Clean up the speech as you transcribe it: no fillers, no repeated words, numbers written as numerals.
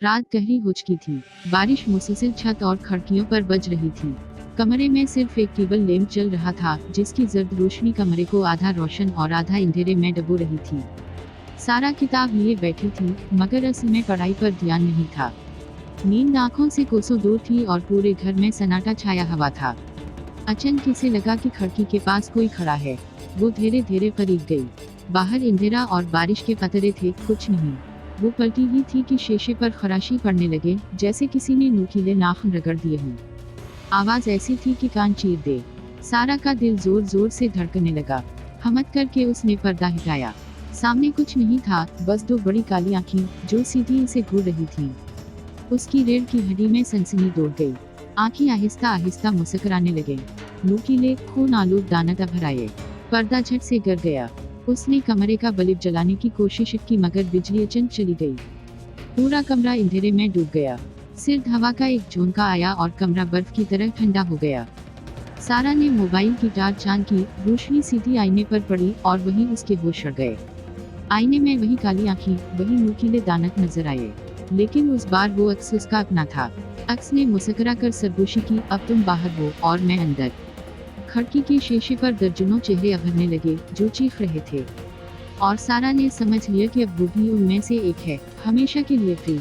रात गहरी हो चुकी थी। बारिश मुसलसल छत और खिड़कियों पर बज रही थी। कमरे में सिर्फ एक टेबल लैंप जल रहा था, जिसकी जर्द रोशनी कमरे को आधा रोशन और आधा अंधेरे में डुबो रही थी। सारा किताब लिए बैठी थी, मगर असल में पढ़ाई पर ध्यान नहीं था। नींद आंखों से कोसों दूर थी और पूरे घर में सन्नाटा छाया हुआ था। अचानक इसे लगा कि खिड़की के पास कोई खड़ा है। वो धीरे धीरे करीब गई। बाहर अंधेरा और बारिश के कतरे थे, कुछ नहीं। वो पलटी ही थी कि शीशे पर खराशी पड़ने लगे, जैसे किसी ने नुकीले नाखून रगड़ दिए हों। आवाज ऐसी थी कि कान चीर दे। सारा का दिल जोर जोर से धड़कने लगा। हिम्मत करके उसने पर्दा हटाया। सामने कुछ नहीं था, बस दो बड़ी काली आंखें जो सीधी उसे घूर रही थीं। उसकी रीढ़ की हड्डी में सनसनी दौड़ गई। आंखें आहिस्ता आहिस्ता मुस्कुराने लगे। नुकीले खून आलूद दानत भराए। पर्दा झट से गिर गया। उसने कमरे का बल्ब जलाने की कोशिश की, मगर बिजली अचानक चली गई। पूरा कमरा अंधेरे में डूब गया। सिर्फ हवा का एक झोंका आया और कमरा बर्फ की तरह ठंडा हो गया। सारा ने मोबाइल की टार्च ऑन की। रोशनी सीधी आईने पर पड़ी और वहीं उसके होश उड़ गए। आईने में वही काली आंखें, वही नुकीले दानत नजर आए, लेकिन उस बार वो अक्स उसका अपना था। अक्स ने मुस्कुरा कर सरगोशी की, अब तुम बाहर हो और मैं अंदर। खिड़की के शीशे पर दर्जनों चेहरे उभरने लगे, जो चीख रहे थे। और सारा ने समझ लिया कि अब वो भी उनमें से एक है, हमेशा के लिए फ्री।